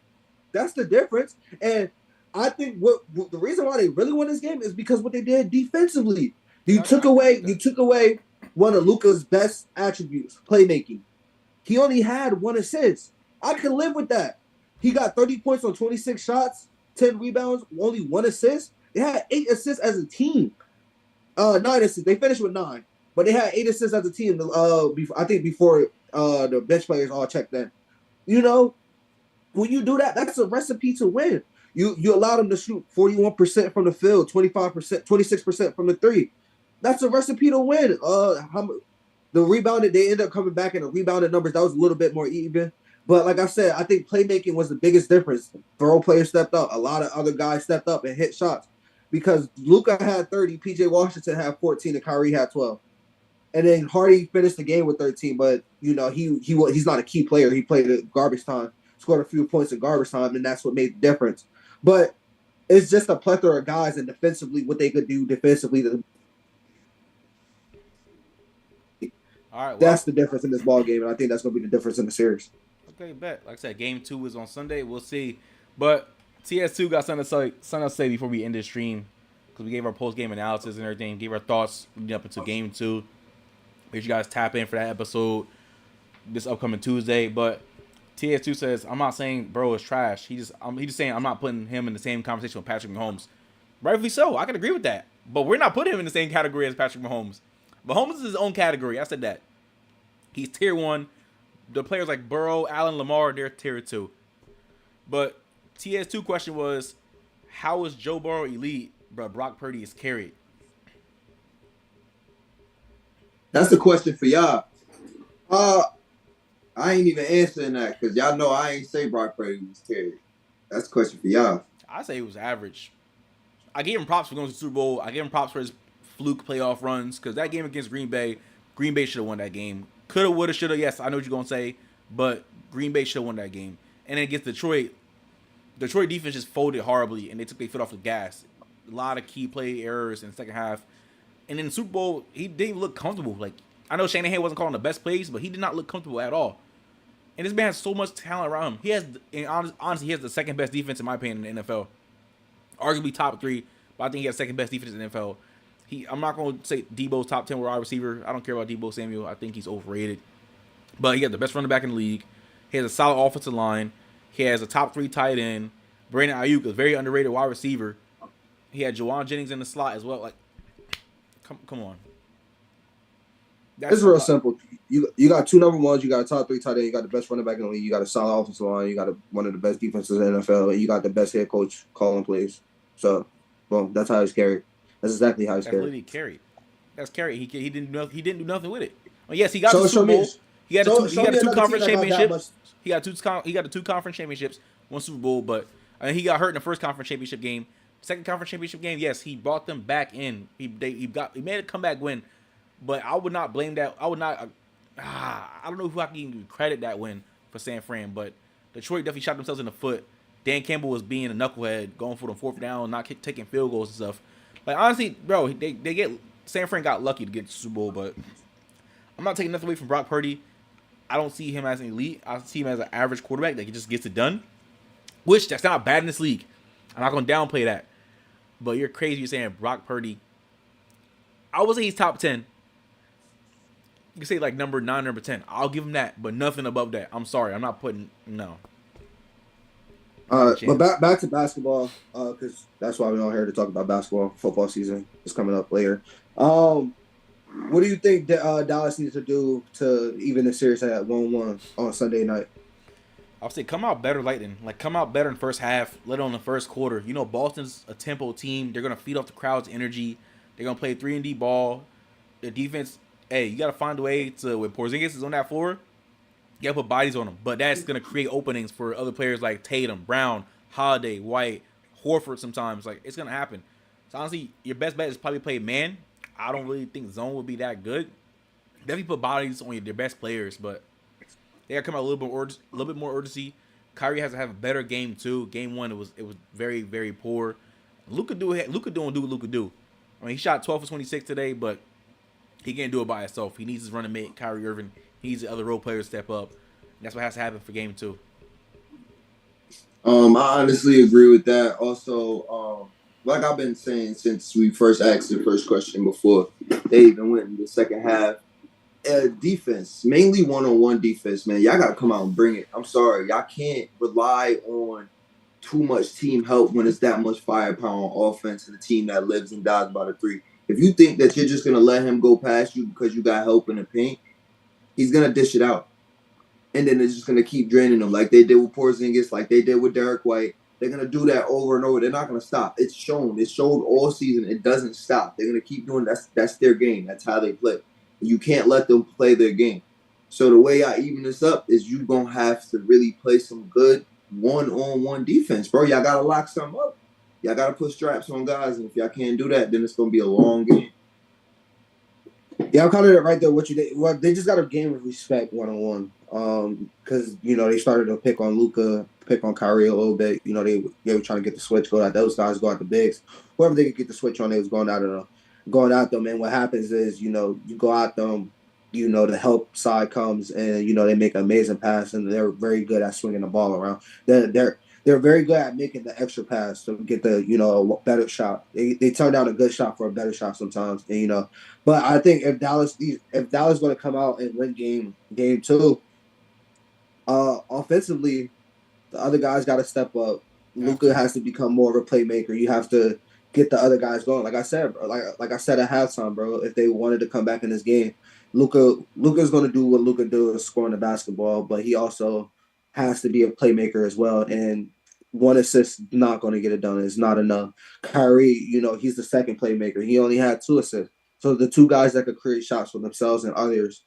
That's the difference. And I think what the reason why they really won this game is because what they did defensively. You took away one of Luka's best attributes, playmaking. He only had 1 assist. I can live with that. He got 30 points on 26 shots, 10 rebounds, only 1 assist. They had 8 assists as a team. 9 assists. They finished with 9. But they had 8 assists as a team, I think before the bench players all checked in. When you do that, that's a recipe to win. You allow them to shoot 41% from the field, 25%, 26% from the 3. That's a recipe to win. The rebounded, they ended up coming back in the rebounded numbers. That was a little bit more even. But like I said, I think playmaking was the biggest difference. Role players stepped up. A lot of other guys stepped up and hit shots. Because Luka had 30, PJ Washington had 14, and Kyrie had 12. And then Hardy finished the game with 13, but he's not a key player. He played at garbage time, scored a few points in garbage time, and that's what made the difference. But it's just a plethora of guys, and defensively, what they could do defensively. All right, that's the difference in this ball game, and I think that's going to be the difference in the series. Okay, bet. Like I said, game 2 is on Sunday. We'll see. But TS2 got something to say before we end this stream, because we gave our post-game analysis and everything, gave our thoughts leading up into game 2. Make sure you guys tap in for that episode this upcoming Tuesday. But TS2 says, I'm not saying bro is trash. He's just saying I'm not putting him in the same conversation with Patrick Mahomes. Rightfully so. I can agree with that. But we're not putting him in the same category as Patrick Mahomes. Mahomes is his own category. I said that. He's tier 1. The players like Burrow, Allen, Lamar, they're tier 2. But TS2 question was, how is Joe Burrow elite, but Brock Purdy is carried? That's the question for y'all. I ain't even answering that because y'all know I ain't say Brock Purdy was carried. That's the question for y'all. I say he was average. I gave him props for going to the Super Bowl. I gave him props for his fluke playoff runs because that game against Green Bay should have won that game. Coulda, woulda, shoulda. Yes, I know what you're gonna say, but Green Bay should have won that game. And then against Detroit defense just folded horribly, and they took their foot off the gas. A lot of key play errors in the second half. And in the Super Bowl, he didn't look comfortable. Like, I know Shanahan wasn't calling the best plays, but he did not look comfortable at all. And this man has so much talent around him. He has, and honestly, he has the second best defense in my opinion in the NFL. Arguably top 3, but I think he has second best defense in the NFL. I'm not going to say Debo's top 10 wide receiver. I don't care about Debo Samuel. I think he's overrated. But he got the best running back in the league. He has a solid offensive line. He has a top 3 tight end. Brandon Ayuk, a very underrated wide receiver. He had Juwan Jennings in the slot as well. Like, come on. It's real simple. You got 2 number 1s. You got a top 3 tight end. You got the best running back in the league. You got a solid offensive line. You got one of the best defenses in the NFL. And you got the best head coach calling plays. So, boom, that's how he's carried. That's exactly how he's carried. That's literally carried. That's carried. He didn't do nothing with it. Well, yes, he got the Super Bowl. He got the 2 conference championships. He got the 2 conference championships, 1 Super Bowl, but he got hurt in the first conference championship game. Second conference championship game, yes, he brought them back in. He made a comeback win, but I would not blame that. I would not. I don't know who I can even credit that win for San Fran, but Detroit definitely shot themselves in the foot. Dan Campbell was being a knucklehead, going for the 4th down, not taking field goals and stuff. Like, honestly, bro, San Fran got lucky to get to the Super Bowl, but I'm not taking nothing away from Brock Purdy. I don't see him as an elite. I see him as an average quarterback that just gets it done, which that's not bad in this league. I'm not going to downplay that. But you're crazy. You're saying Brock Purdy. I would say he's top 10. You can say like number 9, number 10. I'll give him that, but nothing above that. I'm sorry. I'm not putting, no. But back to basketball, because that's why we're all here to talk about basketball. Football season is coming up later. What do you think Dallas needs to do to even the series at 1-1 on Sunday night? I'll say come out better Lightning. Like, come out better in the first half, let alone the first quarter. You know, Boston's a tempo team. They're going to feed off the crowd's energy. They're going to play 3-and-D ball. The defense, hey, you got to find a way to, when Porzingis is on that floor, you got to put bodies on him. But that's going to create openings for other players like Tatum, Brown, Holiday, White, Horford sometimes. Like, it's going to happen. So, honestly, your best bet is probably play man. I don't really think zone would be that good. Definitely put bodies on their best players, but they got to come out a little bit more urgency. Kyrie has to have a better game too. Game 1, it was very, very poor. Luka doing what Luka do. I mean, he shot 12 for 26 today, but he can't do it by himself. He needs his running mate, Kyrie Irving. He needs the other role players to step up. That's what has to happen for game 2. I honestly agree with that. Also, like I've been saying since we first asked the first question before they even went in the second half, defense, mainly one-on-one defense, man. Y'all got to come out and bring it. I'm sorry. Y'all can't rely on too much team help when it's that much firepower on offense and a team that lives and dies by the 3. If you think that you're just going to let him go past you because you got help in the paint, he's going to dish it out. And then it's just going to keep draining them like they did with Porzingis, like they did with Derek White. They're going to do that over and over. They're not going to stop. It's shown. It's showed all season. It doesn't stop. They're going to keep doing that. That's their game. That's how they play. You can't let them play their game. So the way I even this up is you're going to have to really play some good one-on-one defense. Bro, y'all got to lock something up. Y'all got to put straps on guys. And if y'all can't do that, then it's going to be a long game. Yeah, I'm kind of right there. What you did? Well, they just got a game of respect one-on-one. Because, you know, they started to pick on Luka, pick on Kyrie a little bit. You know, they were trying to get the switch, go at those guys, go at the bigs. Whoever they could get the switch on, they was going at them. And what happens is, you know, you go at them, you know, the help side comes and, you know, they make an amazing pass and they're very good at swinging the ball around. They're very good at making the extra pass to get the, you know, a better shot. They turn down a good shot for a better shot sometimes, and, you know. But I think if Dallas going to come out and win game 2, offensively, the other guys got to step up. Luka has to become more of a playmaker. You have to get the other guys going. Like I said, bro, like I said at halftime, bro, if they wanted to come back in this game, Luka's going to do what Luka do is scoring the basketball, but he also has to be a playmaker as well. And one assist not going to get it done. It's not enough. Kyrie, he's the second playmaker. He only had 2 assists. So the two guys that could create shots for themselves and others,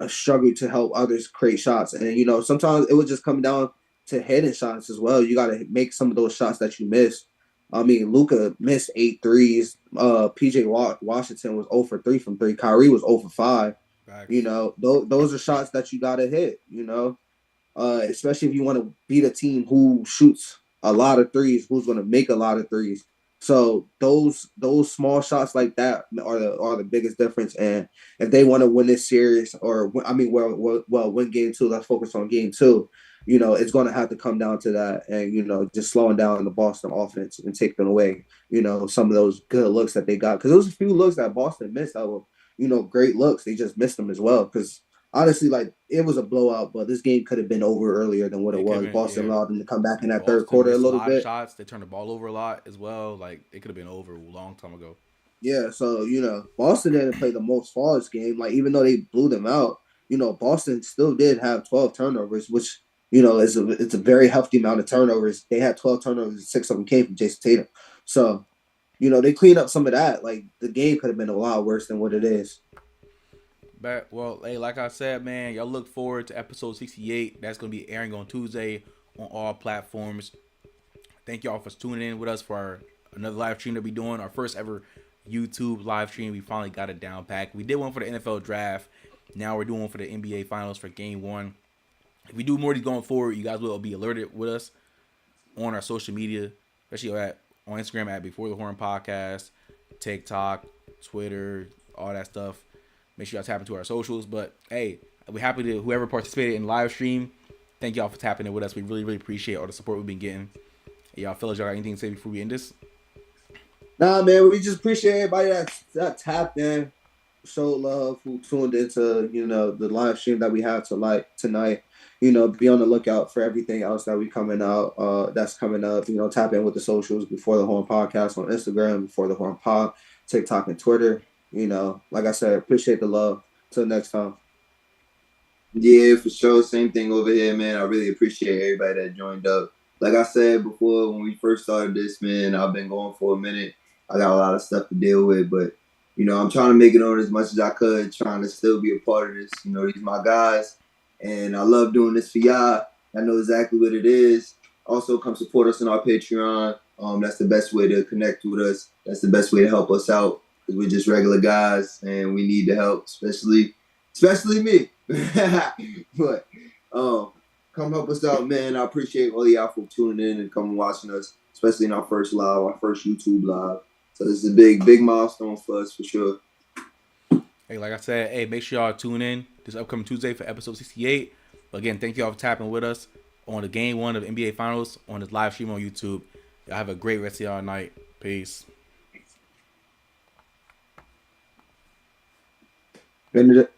struggle to help others create shots. And sometimes it would just come down to hitting shots as well. You got to make some of those shots that you miss. I mean, Luka missed 8 threes. PJ Washington was 0 for 3 from 3. Kyrie was 0 for 5. Facts. Those are shots that you got to hit, especially if you want to beat a team who shoots a lot of threes, who's going to make a lot of threes. So those small shots like that are the biggest difference. And if they want to win this series, win game 2, let's focus on game 2. It's going to have to come down to that and, just slowing down the Boston offense and taking away, some of those good looks that they got. Because there was a few looks that Boston missed that were, great looks. They just missed them as well. Because honestly, like, it was a blowout, but this game could have been over earlier than what it was. Boston allowed them to come back in that third quarter a little bit. Shots. They turned the ball over a lot as well. Like, it could have been over a long time ago. Yeah, so, Boston didn't play the most flawless game. Like, even though they blew them out, Boston still did have 12 turnovers, which – it's a very healthy amount of turnovers. They had 12 turnovers, 6 of them came from Jason Tatum. So, they cleaned up some of that. Like, the game could have been a lot worse than what it is. But, well, hey, like I said, man, y'all look forward to episode 68. That's going to be airing on Tuesday on all platforms. Thank y'all for tuning in with us for another live stream that we're doing. Our first ever YouTube live stream. We finally got it down packed. We did one for the NFL draft. Now we're doing one for the NBA Finals for Game 1. If we do more of these going forward, you guys will be alerted with us on our social media, especially on Instagram at Before the Horn Podcast, TikTok, Twitter, all that stuff. Make sure y'all tap into our socials. But, hey, we're happy to whoever participated in the live stream. Thank y'all for tapping in with us. We really, really appreciate all the support we've been getting. Hey, y'all fellas, y'all got anything to say before we end this? Nah, man, we just appreciate everybody that tapped in, showed love, who tuned into, the live stream that we have tonight. Be on the lookout for everything else that we coming out. That's coming up. Tap in with the socials, Before the Horn Podcast on Instagram, Before the Horn Pod, TikTok and Twitter. Like I said, appreciate the love. Till next time. Yeah, for sure. Same thing over here, man. I really appreciate everybody that joined up. Like I said before, when we first started this, man, I've been going for a minute. I got a lot of stuff to deal with, but I'm trying to make it on as much as I could, trying to still be a part of this. These are my guys. And I love doing this for y'all. I know exactly what it is. Also, come support us on our Patreon. That's the best way to connect with us. That's the best way to help us out because we're just regular guys and we need the help, especially me. But come help us out, man. I appreciate all y'all for tuning in and coming watching us, especially in our first live, our first YouTube live. So this is a big, big milestone for us for sure. Hey, like I said, make sure y'all tune in this upcoming Tuesday for episode 68. But again, thank y'all for tapping with us on the Game 1 of the NBA Finals on this live stream on YouTube. Y'all have a great rest of y'all night. Peace. Ended it.